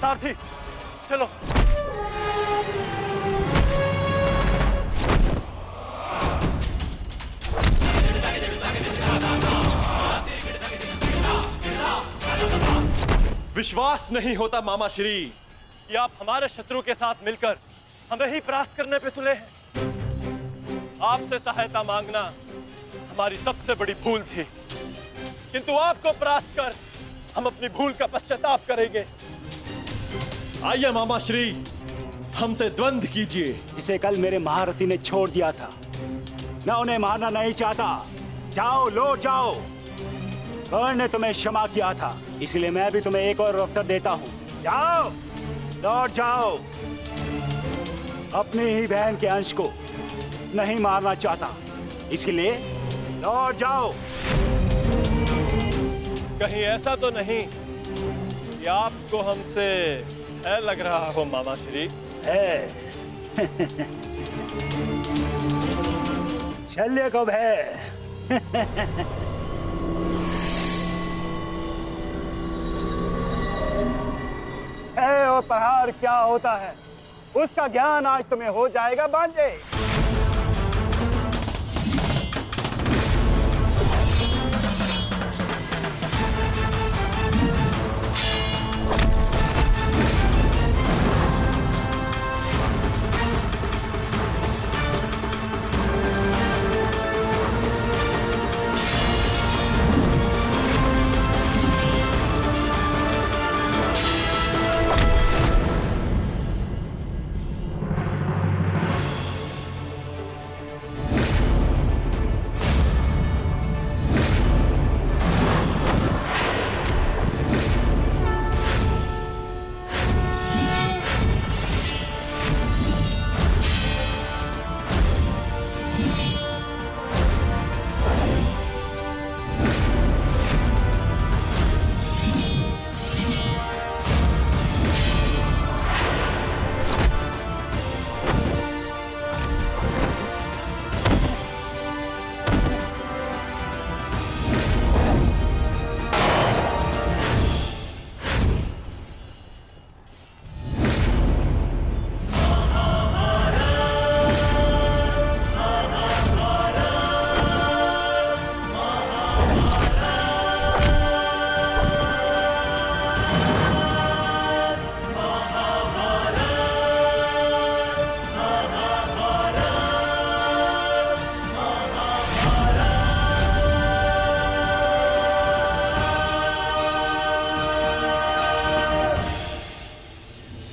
सारथी चलो। विश्वास नहीं होता मामा श्री कि आप हमारे शत्रु के साथ मिलकर हमें ही परास्त करने पे तुले हैं। आपसे सहायता मांगना हमारी सबसे बड़ी भूल थी, किंतु आपको परास्त कर हम अपनी भूल का पश्चाताप करेंगे। आइए मामा श्री, हमसे द्वंद्व कीजिए। इसे कल मेरे महारथी ने छोड़ दिया था, मैं उन्हें मारना नहीं चाहता। जाओ, लौट जाओ। कर्ण ने तुम्हें क्षमा किया था, इसलिए मैं भी तुम्हें एक और अवसर देता हूं। जाओ, लौट जाओ। अपनी ही बहन के अंश को नहीं मारना चाहता, इसलिए लौट जाओ। कहीं ऐसा तो नहीं कि आपको हमसे है लग रहा हो मामा श्री? है। शल्य कब है? और प्रहार क्या होता है उसका ज्ञान आज तुम्हें हो जाएगा बांझे।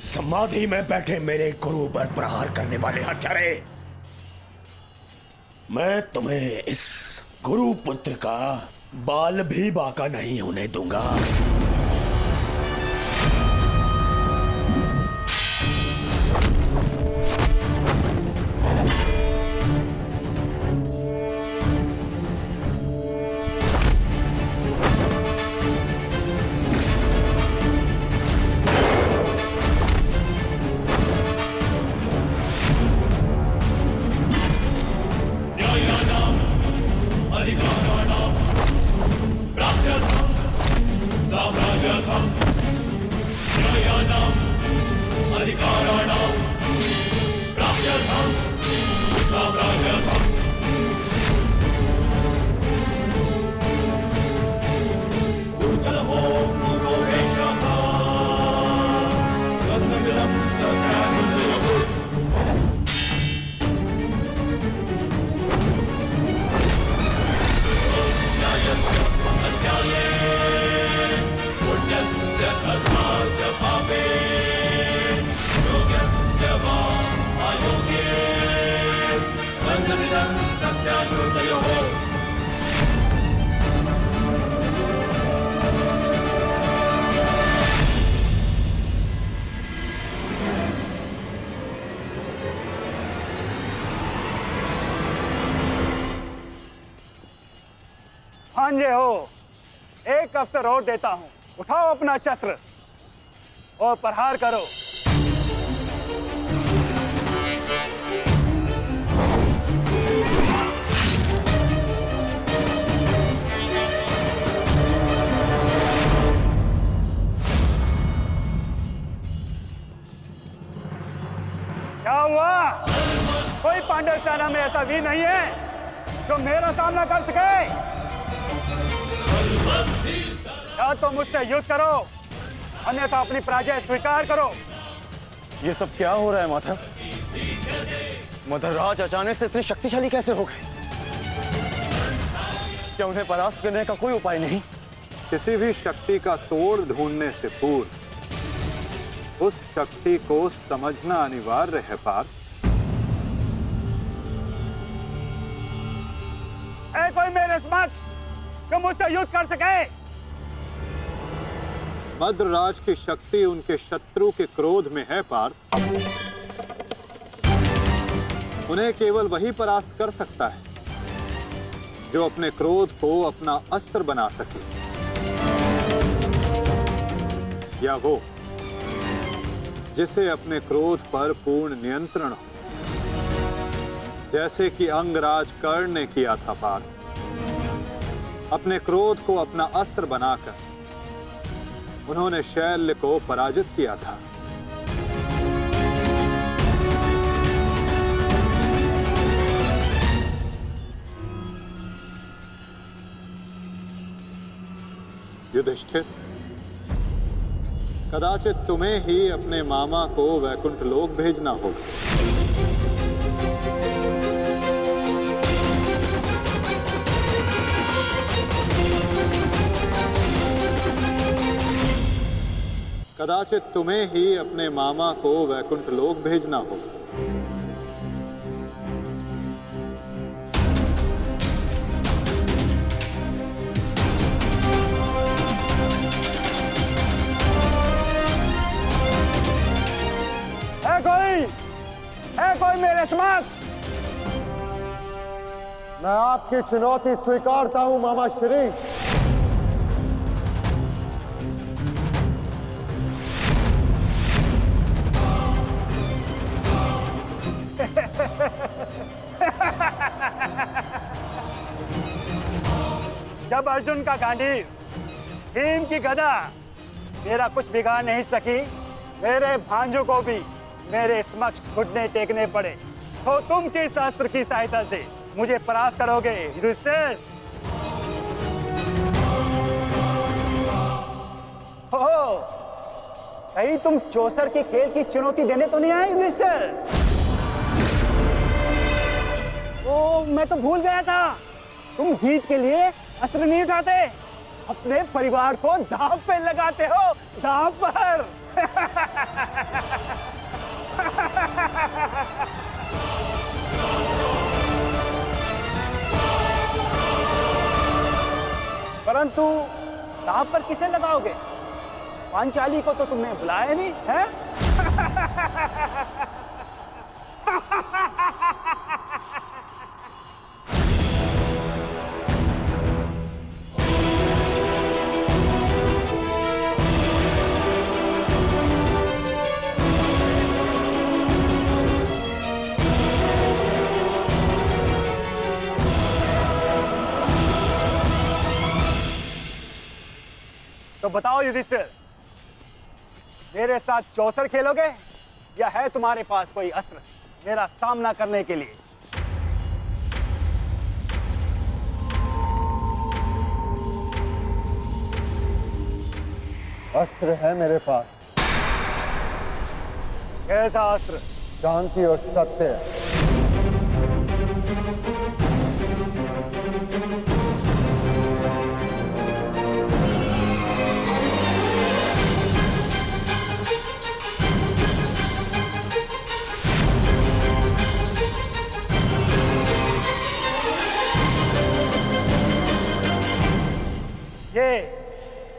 समाधि में बैठे मेरे गुरु पर प्रहार करने वाले हत्यारे, मैं तुम्हें इस गुरु पुत्र का बाल भी बाका नहीं होने दूंगा। भांजे हो, एक अवसर और देता हूं। उठाओ अपना शस्त्र और प्रहार करो। क्या हुआ? कोई पांडव सेना में ऐसा भी नहीं है जो मेरा सामना कर सके? या तो मुझसे युद्ध करो, अन्यथा अपनी पराजय स्वीकार करो। ये सब क्या हो रहा है माधव? मदरराज अचानक से इतने शक्तिशाली कैसे हो गए? क्या उन्हें परास्त करने का कोई उपाय नहीं? किसी भी शक्ति का तोड़ ढूंढने से पूर्व उस शक्ति को समझना अनिवार्य है पार्थ। कोई मेरे समक्ष जो मुझसे युद्ध कर सके? मद्रराज की शक्ति उनके शत्रु के क्रोध में है पार्थ। उन्हें केवल वही परास्त कर सकता है जो अपने क्रोध को अपना अस्त्र बना सके, या वो जिसे अपने क्रोध पर पूर्ण नियंत्रण हो, जैसे कि अंगराज कर्ण ने किया था पार्थ। अपने क्रोध को अपना अस्त्र बनाकर उन्होंने शैल्य को पराजित किया था। युधिष्ठिर, कदाचित तुम्हें ही अपने मामा को वैकुंठ लोक भेजना होगा। कदाचित तुम्हें ही अपने मामा को वैकुंठ लोक भेजना होगा। है कोई मेरे समक्ष? मैं आपकी चुनौती स्वीकारता हूं मामा श्री। जब अर्जुन का गांडीव, भीम की गदा मेरा कुछ बिगाड़ नहीं सकी, मेरे भांजों को भी मेरे समक्ष घुटने टेकने पड़े, तो तुम किस अस्त्र की सहायता से मुझे परास्त करोगे युधिष्ठिर? हो, कहीं तुम चौसर के खेल की चुनौती देने तो नहीं आए युधिष्ठिर? ओ, मैं तो भूल गया था, तुम जीत के लिए अस्त्र नहीं उठाते, अपने परिवार को दांव पे लगाते हो, दांव पर। परंतु दांव पर किसे लगाओगे? पांचाली को तो तुमने बुलाया नहीं है? तो बताओ युधिष्ठिर, मेरे साथ चौसर खेलोगे या है तुम्हारे पास कोई अस्त्र मेरा सामना करने के लिए? अस्त्र है मेरे पास। कैसा अस्त्र? शांति और सत्य।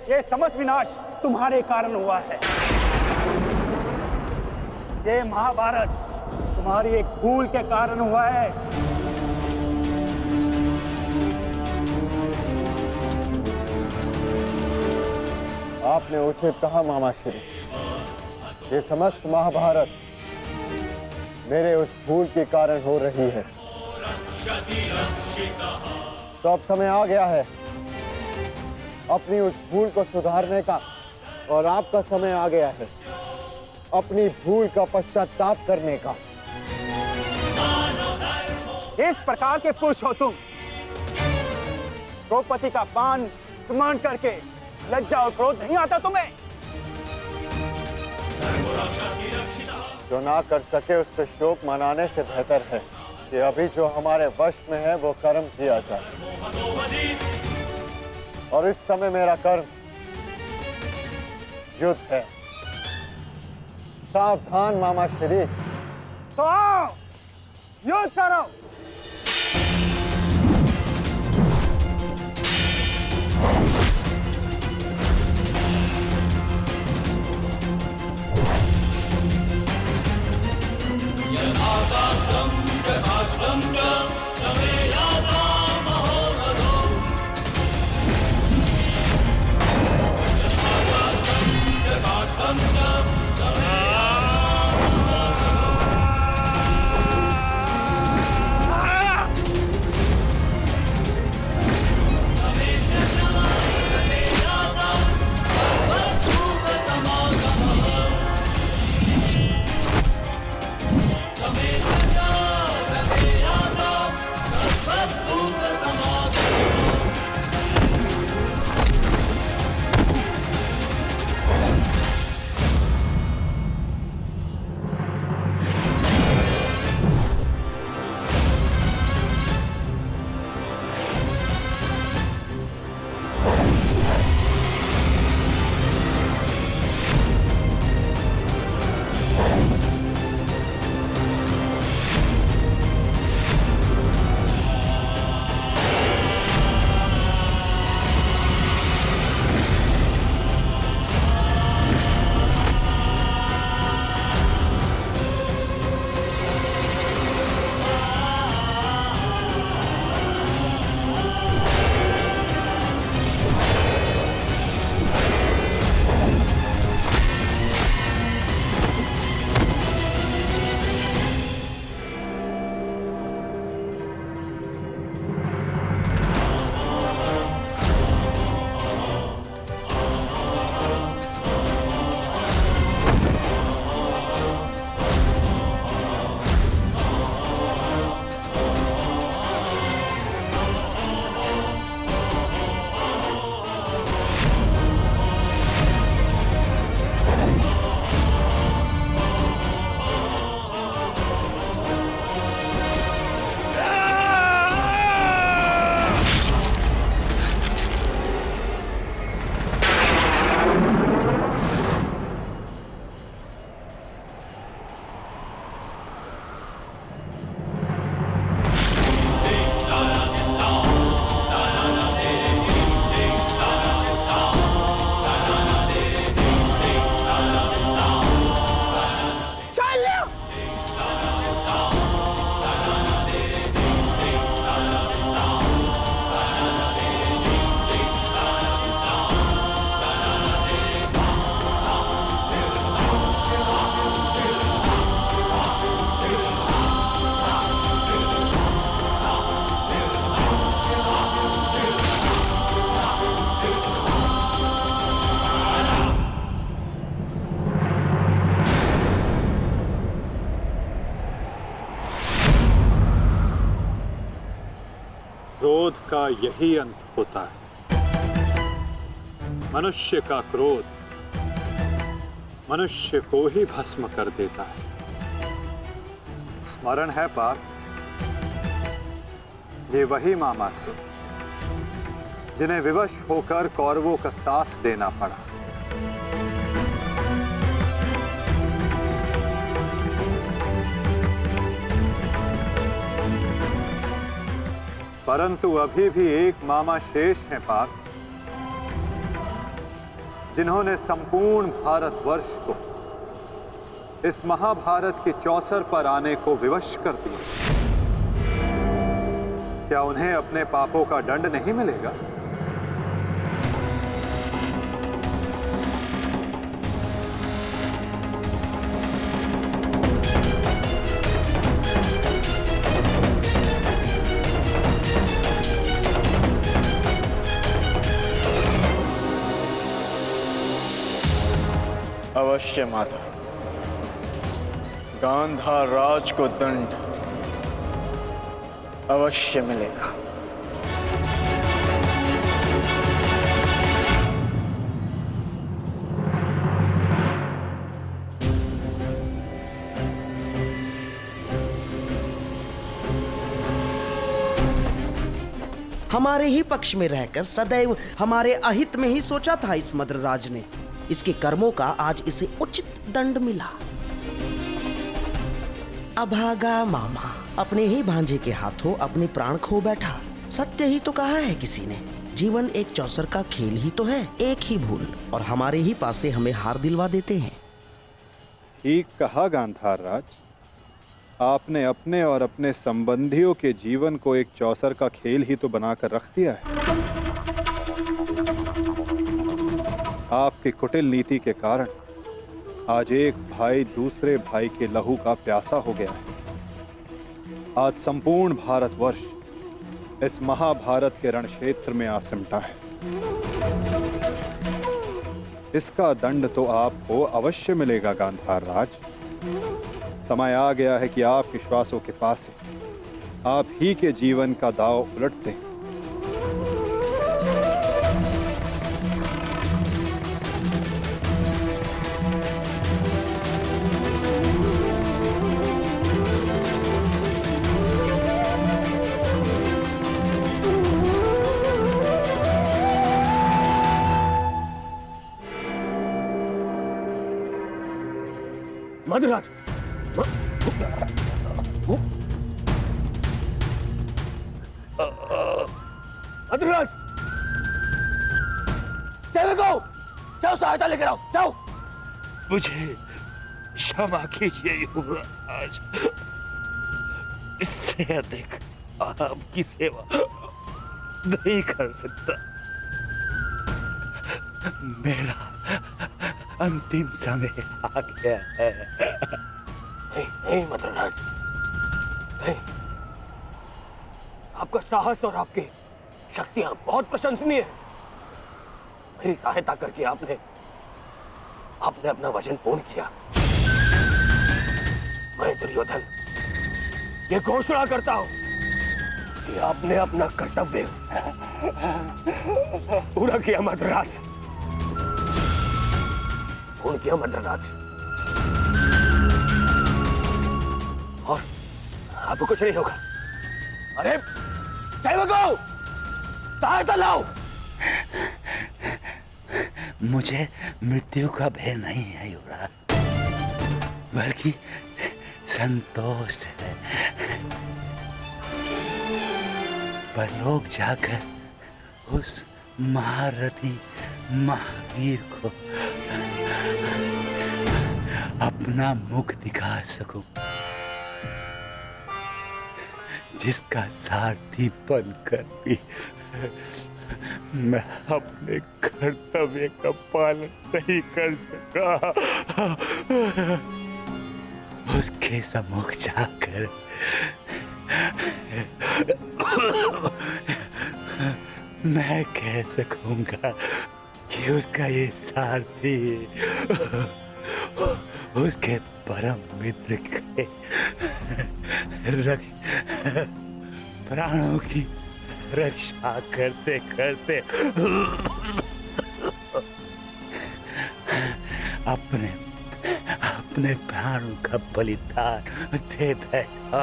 ये समस्त विनाश तुम्हारे कारण हुआ है। ये महाभारत तुम्हारी एक भूल के कारण हुआ है। आपने उचित कहा मामा श्री। ये समस्त महाभारत मेरे उस भूल के कारण हो रही है। तो अब समय आ गया है अपनी उस भूल को सुधारने का, और आपका समय आ गया है अपनी भूल का पश्चाताप करने का। इस प्रकार के पुरुष हो तुम, द्रौपदी का पान स्मरण करके लज्जा और क्रोध नहीं आता तुम्हें? जो ना कर सके उस पर शोक मनाने से बेहतर है कि अभी जो हमारे वश में है वो कर्म किया जाए, और इस समय मेरा कर्म युद्ध है। सावधान मामा श्री। तो आओ, युद्ध करो। क्रोध का यही अंत होता है। मनुष्य का क्रोध मनुष्य को ही भस्म कर देता है। स्मरण है पार्थ, ये वही मामा थे जिन्हें विवश होकर कौरवों का साथ देना पड़ा। परंतु अभी भी एक मामा शेष हैं पार्थ, जिन्होंने संपूर्ण भारतवर्ष को इस महाभारत की चौसर पर आने को विवश कर दिया। क्या उन्हें अपने पापों का दंड नहीं मिलेगा? अवश्य माता। गांधार राज को दंड अवश्य मिलेगा। हमारे ही पक्ष में रहकर सदैव हमारे अहित में ही सोचा था इस मद्रराज ने। इसके कर्मों का आज इसे उचित दंड मिला। अभागा मामा अपने ही भांजे के हाथों अपने प्राण खो बैठा। सत्य ही तो कहा है किसी ने, जीवन एक चौसर का खेल ही तो है। एक ही भूल और हमारे ही पासे हमें हार दिलवा देते हैं। ठीक कहा गांधार राज। आपने अपने और अपने संबंधियों के जीवन को एक चौसर का खेल ही तो बनाकर रख दिया है। आपकी कुटिल नीति के कारण आज एक भाई दूसरे भाई के लहू का प्यासा हो गया है। आज संपूर्ण भारतवर्ष इस महाभारत के रण क्षेत्र में आ सिमटा है। इसका दंड तो आपको अवश्य मिलेगा गांधार राज। समय आ गया है कि आप विश्वासों के पास आप ही के जीवन का दांव उलट दें। मधुराज, मधुराज, जाओ सहायता लेकर आओ, जाओ। मुझे क्षमा कीजिए युवराज। इससे अधिक आपकी सेवा नहीं कर सकता। मेरा अंतिम समय आ गया है। नहीं मद्रराज, नहीं। आपका साहस और आपकी शक्तियां बहुत प्रशंसनीय है। मेरी सहायता करके आपने अपना वचन पूर्ण किया। मैं दुर्योधन ये घोषणा करता हूं कि आपने अपना कर्तव्य पूरा किया मद्रराज, पूर्ण किया मद्रराज। और आपको कुछ नहीं होगा। अरे सेवकों, सहायता लाओ। मुझे मृत्यु का भय नहीं है युवराज, बल्कि संतोष है। परलोक जाकर उस महारथी महावीर को अपना मुख दिखा सकूं, जिसका सारथी बनकर भी मैं अपने कर्तव्य का पालन नहीं कर सका। उसके सम्मुख जाकर मैं कह सकूंगा कि उसका ये सारथी उसके परम मित्र के प्राणों की रक्षा करते करते अपने प्राणों का बलिदान दे बैठा।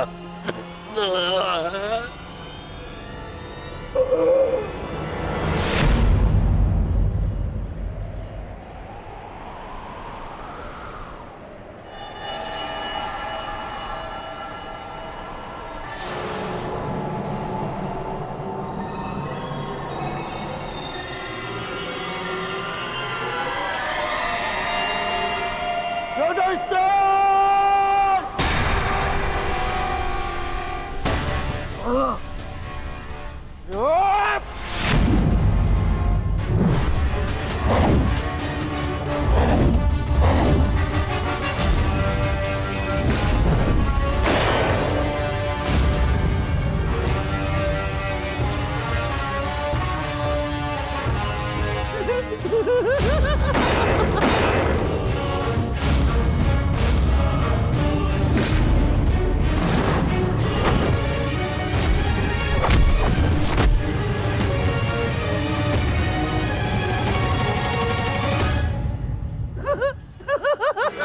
युधिष्ठिर!